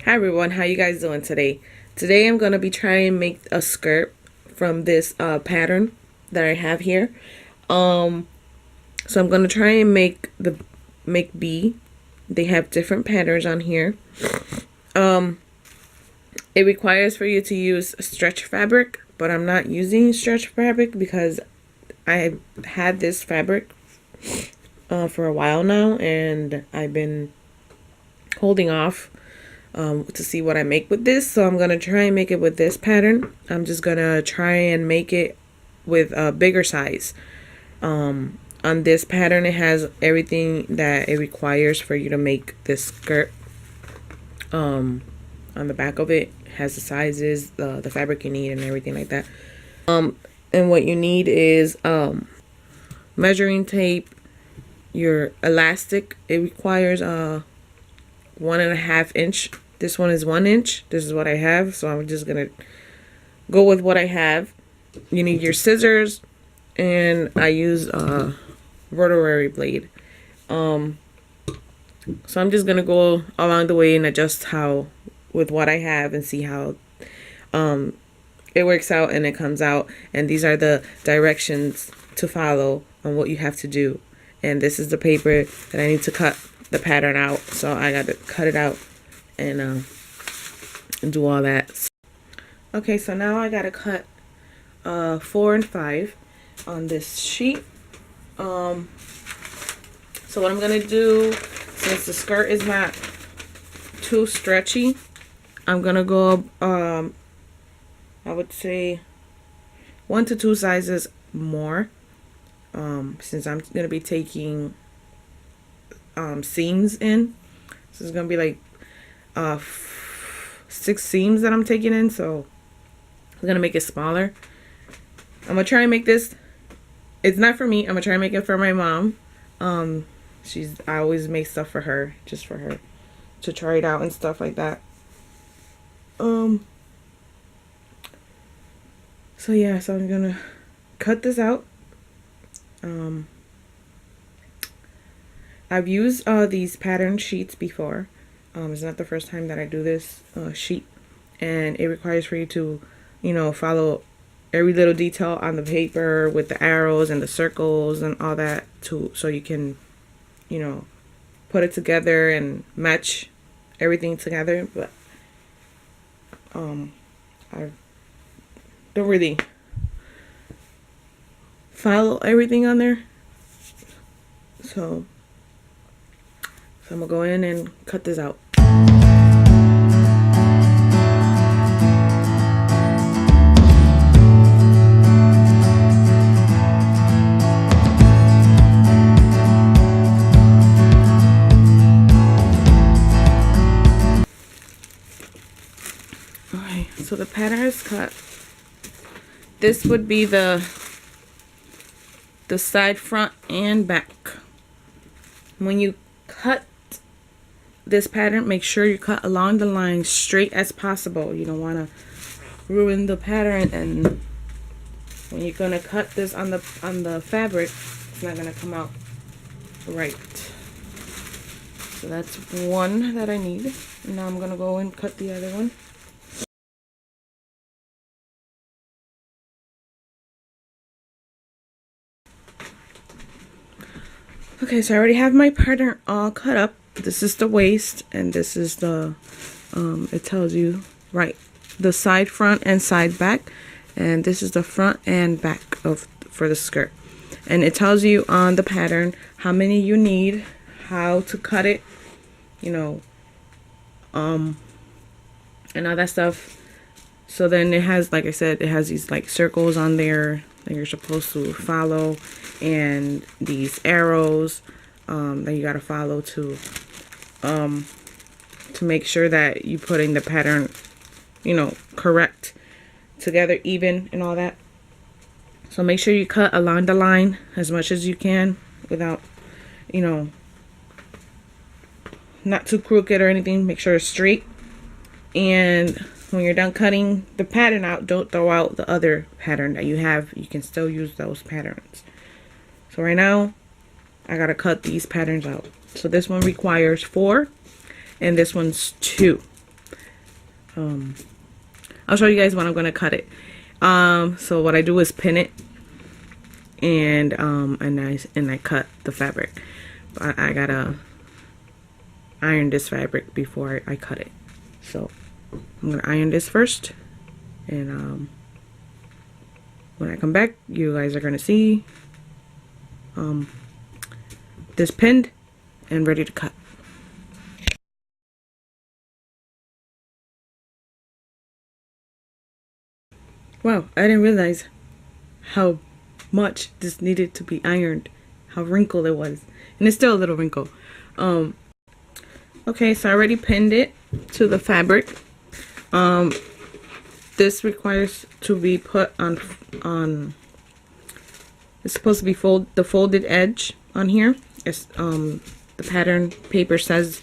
Hi everyone, how you guys doing today? Today I'm going to be trying to make a skirt from this pattern that I have here. So I'm going to try and make B. They have different patterns on here. It requires for you to use stretch fabric, but I'm not using stretch fabric because I had this fabric for a while now, and I've been holding off to see what I make with this. So I'm going to try and make it with this pattern. I'm just going to try and make it with a bigger size. On this pattern, it has everything that it requires for you to make this skirt. On the back of it has the sizes, the fabric you need, and everything like that. And what you need is measuring tape, your elastic. It requires 1.5 inch. This one is 1 inch. This is what I have, so I'm just gonna go with what I have. You need your scissors, and I use a rotary blade. So I'm just gonna go along the way and adjust with what I have and see how it works out and it comes out. And these are the directions to follow on what you have to do. And this is the paper that I need to cut the pattern out, so I got to cut it out and do all that. Okay, so now I got to cut 4 and 5 on this sheet. So what I'm gonna do, since the skirt is not too stretchy, I'm gonna go I would say 1 to 2 sizes more, since I'm gonna be taking seams in. So it's gonna be like 6 seams that I'm taking in, so I'm gonna make it smaller. I'm gonna try and make this, it's not for me, I'm gonna try and make it for my mom. I always make stuff for her, just for her to try it out and stuff like that. So yeah, so I'm gonna cut this out. I've used these pattern sheets before. It's not the first time that I do this sheet, and it requires for you to, follow every little detail on the paper with the arrows and the circles and all that, so you can, put it together and match everything together. But I don't really follow everything on there, so I'm gonna go in and cut this out. Okay, so the pattern is cut. This would be the side, front, and back. When you cut this pattern, make sure you cut along the line straight as possible. You don't want to ruin the pattern, and when you're gonna cut this on the fabric, it's not gonna come out right. So that's one that I need. Now I'm gonna go and cut the other one. Okay, so I already have my pattern all cut up. This is the waist, and this is the it tells you right the side, front, and side, back, and this is the front and back for the skirt. And it tells you on the pattern how many you need, how to cut it, and all that stuff. So then it has, like I said, it has these like circles on there that you're supposed to follow, and these arrows that you got to follow to make sure that you putting the pattern, correct together, even, and all that. So make sure you cut along the line as much as you can without, not too crooked or anything. Make sure it's straight. And when you're done cutting the pattern out, don't throw out the other pattern that you have. You can still use those patterns. So right now, I gotta cut these patterns out. So this one requires 4, and this one's 2. I'll show you guys when I'm gonna cut it. So what I do is pin it, and I cut the fabric. But I gotta iron this fabric before I cut it. So I'm gonna iron this first, and when I come back, you guys are gonna see this pinned and ready to cut. Wow, I didn't realize how much this needed to be ironed, how wrinkled it was, and it's still a little wrinkled. Okay, so I already pinned it to the fabric. This requires to be put on. It's supposed to be the folded edge on here. It's the pattern paper says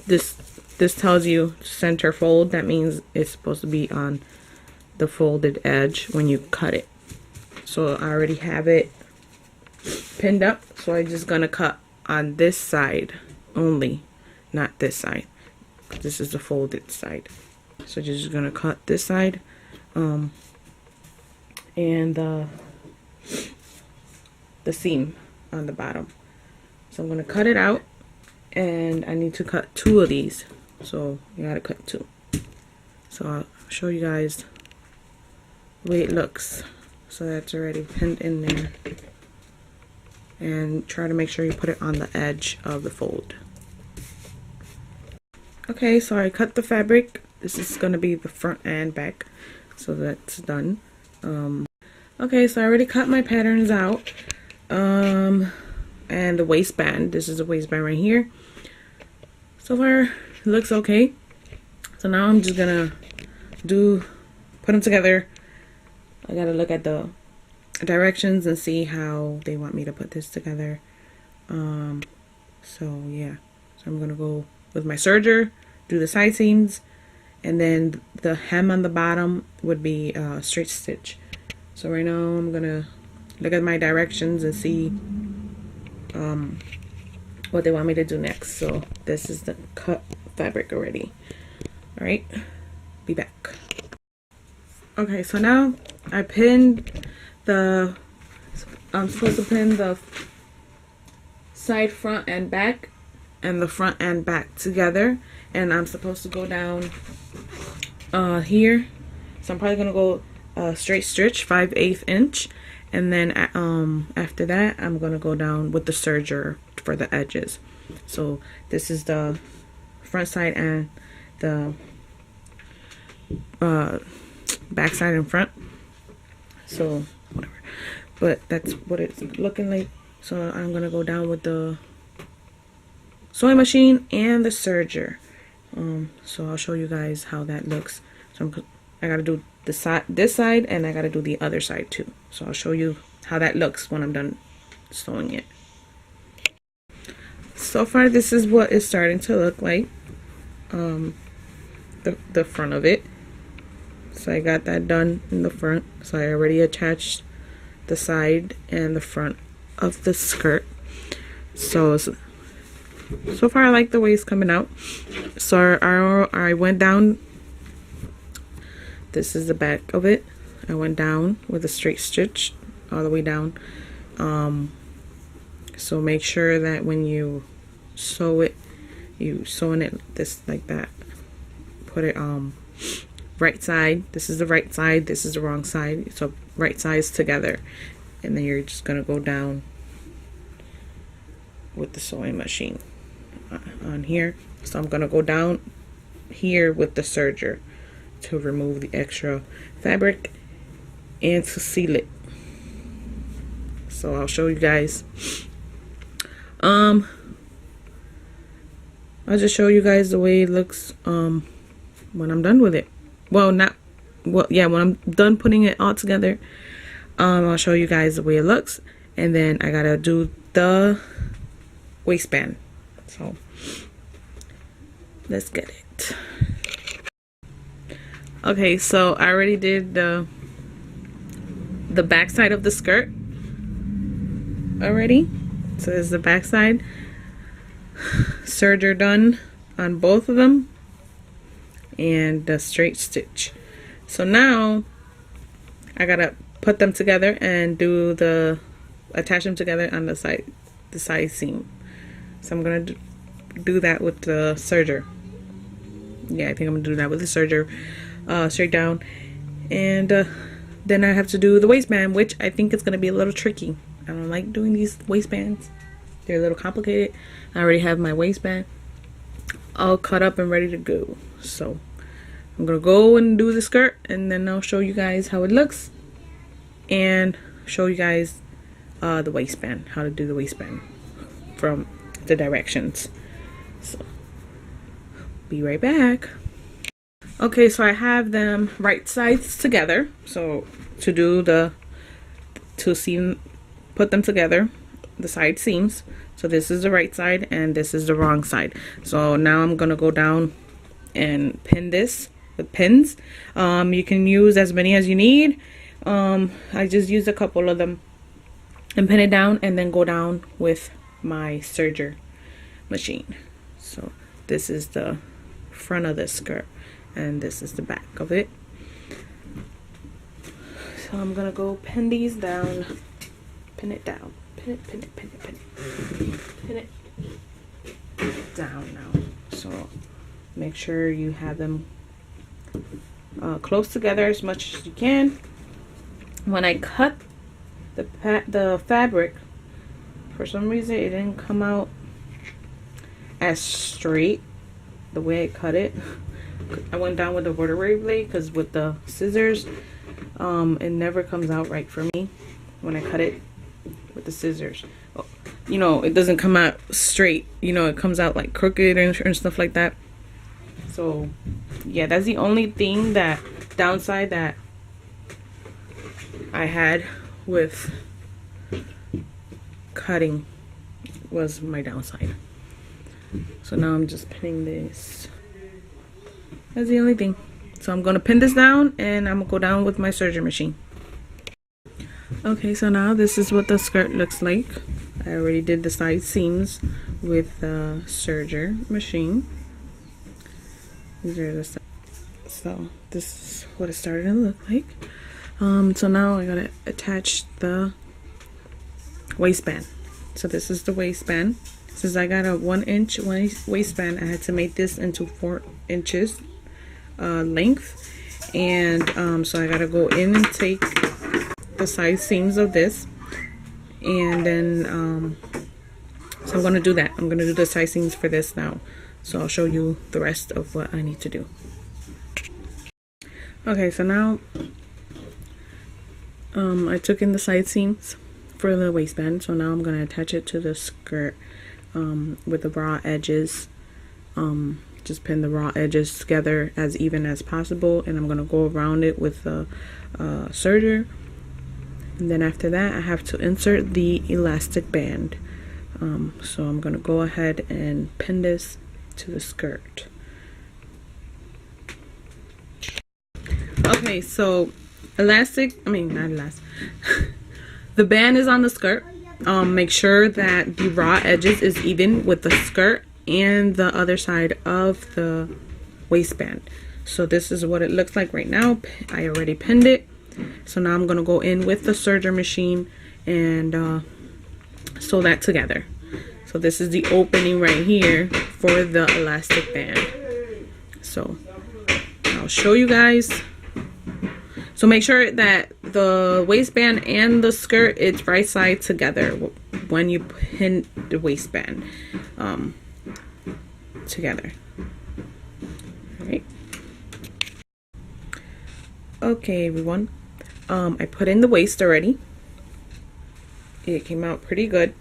this tells you center fold. That means it's supposed to be on the folded edge when you cut it. So I already have it pinned up, so I'm just gonna cut on this side only, not this side. This is the folded side. So just gonna cut this side, and the seam on the bottom. So I'm gonna cut it out, and I need to cut 2 of these. So you gotta cut 2. So I'll show you guys the way it looks. So that's already pinned in there, and try to make sure you put it on the edge of the fold. Okay, so I cut the fabric. This is gonna be the front and back, so that's done. Okay, so I already cut my patterns out, and the waistband. This is a waistband right here. So far, it looks okay. So now I'm just gonna put them together. I gotta look at the directions and see how they want me to put this together. So yeah, so I'm gonna go with my serger, do the side seams, and then the hem on the bottom would be straight stitch. So right now I'm gonna look at my directions and see what they want me to do next. So this is the cut fabric already. All right, be back. Okay, so now I pinned I'm supposed to pin the side, front, and back, and the front and back together, and I'm supposed to go down here. So I'm probably gonna go straight stitch 5/8 inch, and then after that I'm gonna go down with the serger for the edges. So this is the front side and the back side and front. So whatever, but that's what it's looking like. So I'm gonna go down with the sewing machine and the serger. So I'll show you guys how that looks. So I gotta do this side, and I gotta do the other side too. So I'll show you how that looks when I'm done sewing it. So far, this is what it's starting to look like. The front of it. So I got that done in the front. So I already attached the side and the front of the skirt. So far I like the way it's coming out. So I went down. This is the back of it. I went down with a straight stitch all the way down. So make sure that when you sew it, you sewing it this like that. Put it right side. This is the right side. This is the wrong side. So right sides together, and then you're just gonna go down with the sewing machine on here. So I'm gonna go down here with the serger to remove the extra fabric and to seal it. So I'll show you guys. I'll just show you guys the way it looks when I'm done with it. When I'm done putting it all together, I'll show you guys the way it looks, and then I gotta do the waistband. So let's get it. Okay, so I already did the back side of the skirt already. So there's the back side. Serger done on both of them. and the straight stitch. So now I gotta put them together and attach them together on the side seam. So I'm gonna do that with the serger. Yeah, I think I'm gonna do that with the serger, straight down, and then I have to do the waistband, which I think is gonna be a little tricky. I don't like doing these waistbands. They're a little complicated. I already have my waistband all cut up and ready to go. So I'm gonna go and do the skirt, and then I'll show you guys how it looks and show you guys the waistband, how to do the waistband from the directions. So be right back. Okay, so I have them right sides together. So to do put them together, the side seams. So this is the right side and this is the wrong side. So now I'm gonna go down and pin this with pins. You can use as many as you need. I just used a couple of them and pin it down, and then go down with my serger machine. So this is the front of the skirt and this is the back of it. So I'm gonna go pin these down, pin it down, pin it, pin it, pin it, pin it, pin it down now. So make sure you have them close together as much as you can. When I cut the fabric, for some reason it didn't come out as straight the way I cut it. I went down with the rotary blade because with the scissors it never comes out right for me when I cut it with the scissors. You know, it doesn't come out straight, you know, it comes out like crooked and stuff like that. So yeah, that's the only thing, that downside that I had with cutting, was my downside. So now I'm just pinning this. That's the only thing. So I'm gonna pin this down and I'm gonna go down with my serger machine. Okay, so now this is what the skirt looks like. I already did the side seams with the serger machine. These are the sides. So this is what it started to look like. So now I gotta attach the waistband. So this is the waistband. Since I got a 1-inch waistband, I had to make this into 4 inches length, and so I gotta go in and take the side seams of this, and then so I'm gonna do that. I'm gonna do the side seams for this now, so I'll show you the rest of what I need to do. Okay, so now I took in the side seams for the waistband, so now I'm gonna attach it to the skirt with the raw edges. Just pin the raw edges together as even as possible, and I'm gonna go around it with the serger. And then after that, I have to insert the elastic band. So I'm gonna go ahead and pin this to the skirt. Okay, so not elastic. The band is on the skirt. Make sure that the raw edges is even with the skirt and the other side of the waistband. So this is what it looks like right now. I already pinned it. So now I'm gonna go in with the serger machine and sew that together. So this is the opening right here for the elastic band. So I'll show you guys. So make sure that the waistband and the skirt, it's right side together when you pin the waistband together. All right. Okay, everyone. I put in the waist already. It came out pretty good.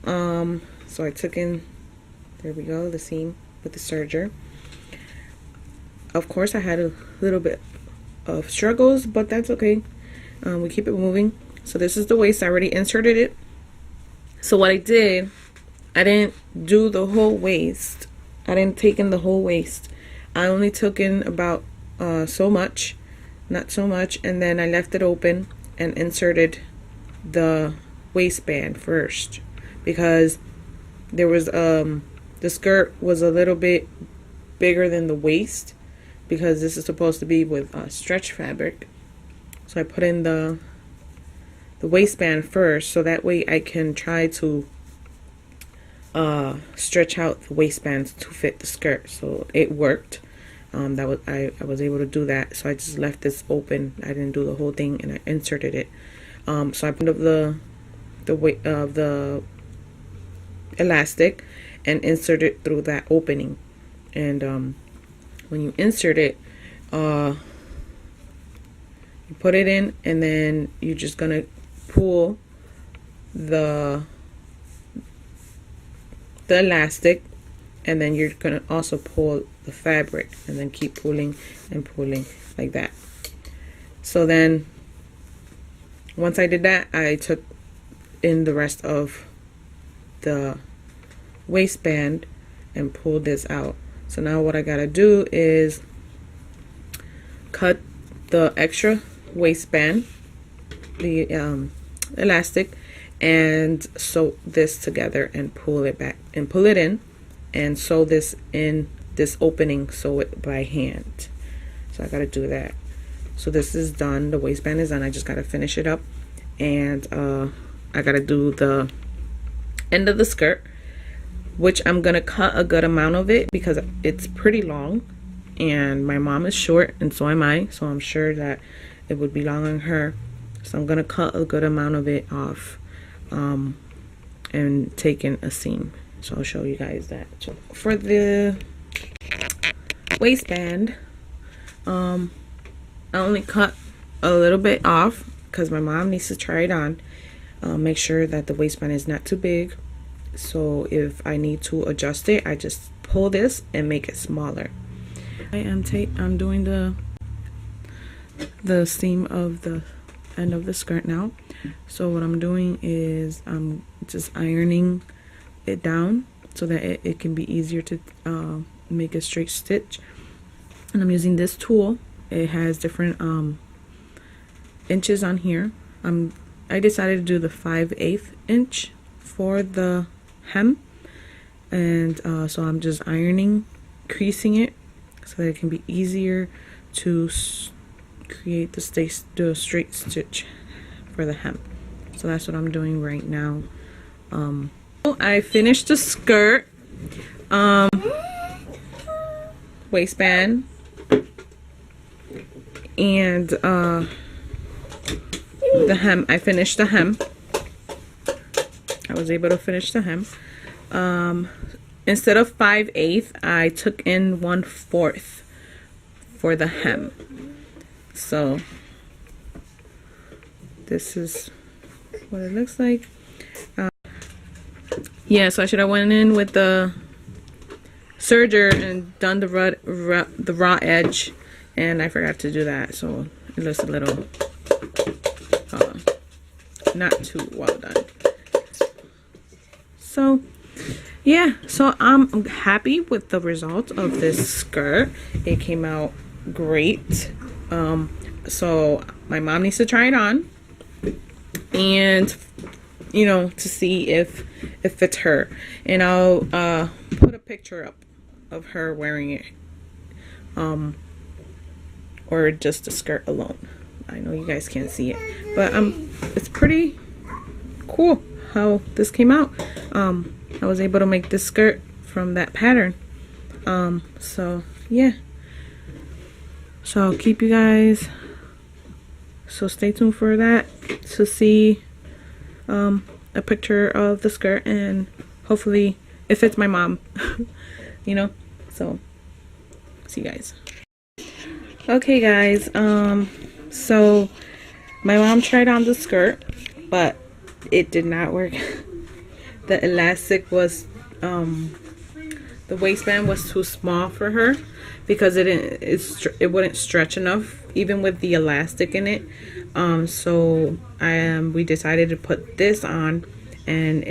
So I took in, there we go, the seam with the serger. Of course, I had a little bit of struggles, but that's okay. We keep it moving. So this is the waist. I already inserted it. So what I did, I didn't do the whole waist. I didn't take in the whole waist. I only took in about so much, not so much, and then I left it open and inserted the waistband first, because there was the skirt was a little bit bigger than the waist, because this is supposed to be with stretch fabric. So I put in the waistband first, so that way I can try to stretch out the waistbands to fit the skirt. So it worked. I was able to do that. So I just left this open. I didn't do the whole thing, and I inserted it. So I put up the weight of the elastic and insert it through that opening. And when you insert it, you put it in, and then you're just gonna pull the elastic, and then you're gonna also pull the fabric, and then keep pulling and pulling like that. So then once I did that, I took in the rest of the waistband and pulled this out. So now what I gotta do is cut the extra waistband, the elastic, and sew this together and pull it back and pull it in and sew this in this opening, sew it by hand. So I gotta do that. So this is done, the waistband is done. I just gotta finish it up, and I gotta do the end of the skirt, which I'm gonna cut a good amount of it because it's pretty long, and my mom is short and so am I, so I'm sure that it would be long on her. So I'm gonna cut a good amount of it off and take in a seam. So I'll show you guys that. So for the waistband, I only cut a little bit off because my mom needs to try it on. Make sure that the waistband is not too big. So if I need to adjust it, I just pull this and make it smaller. I'm doing the seam of the end of the skirt now. So what I'm doing is I'm just ironing it down so that it can be easier to make a straight stitch. And I'm using this tool. It has different inches on here. I decided to do the 5/8 inch for the hem, and so I'm just ironing, creasing it so that it can be easier to create the straight stitch for the hem. So that's what I'm doing right now. I finished the skirt, waistband, and the hem. I finished the hem. I was able to finish the hem. Instead of 5/8, I took in 1/4 for the hem. So this is what it looks like. Yeah, so I should have went in with the serger and done the raw edge, and I forgot to do that, so it looks a little not too well done. So yeah, so I'm happy with the result of this skirt. It came out great. So my mom needs to try it on, and you know, to see if it fits her, and I'll put a picture up of her wearing it, or just the skirt alone. I know you guys can't see it, but it's pretty cool how this came out. I was able to make this skirt from that pattern. So yeah, so I'll keep you guys, so stay tuned for that to see a picture of the skirt, and hopefully it fits my mom. You know, so see you guys. Okay guys, so my mom tried on the skirt, but it did not work. The elastic was the waistband was too small for her because it wouldn't stretch enough even with the elastic in it. So we decided to put this on, and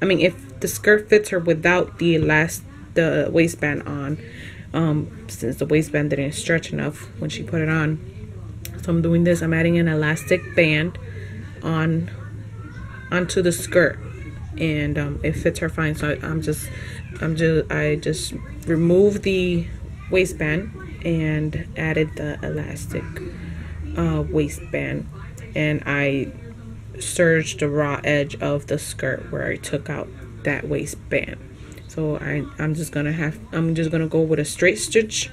if the skirt fits her without the waistband on, since the waistband didn't stretch enough when she put it on. So I'm doing this. I'm adding an elastic band onto the skirt, and it fits her fine. So I just remove the waistband and added the elastic waistband, and I serged the raw edge of the skirt where I took out that waistband. So I'm just gonna go with a straight stitch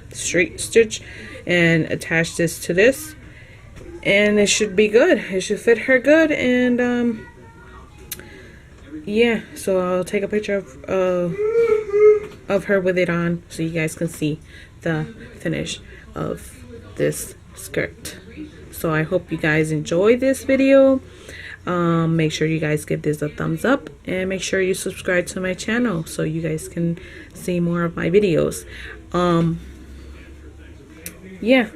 and attach this to this, and it should be good. It should fit her good. And yeah, so I'll take a picture of her with it on so you guys can see the finish of this skirt. So I hope you guys enjoy this video. Make sure you guys give this a thumbs up, and make sure you subscribe to my channel so you guys can see more of my videos. Yeah,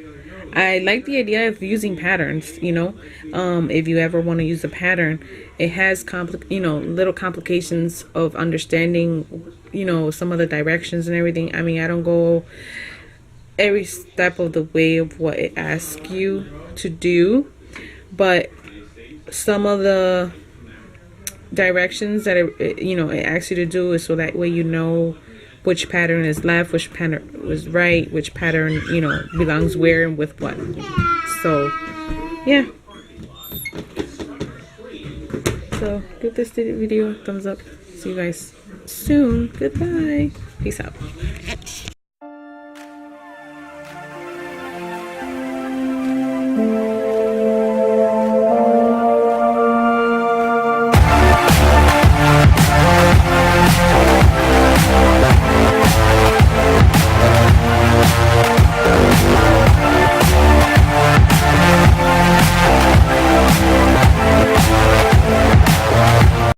I like the idea of using patterns, you know. If you ever want to use a pattern, it has little complications of understanding, you know, some of the directions and everything. I mean, I don't go every step of the way of what it asks you to do, but some of the directions that it asks you to do is so that way you know which pattern is left, which pattern was right, which pattern belongs where and with what. So yeah, so give this video a thumbs up. See you guys soon. Goodbye. Peace out.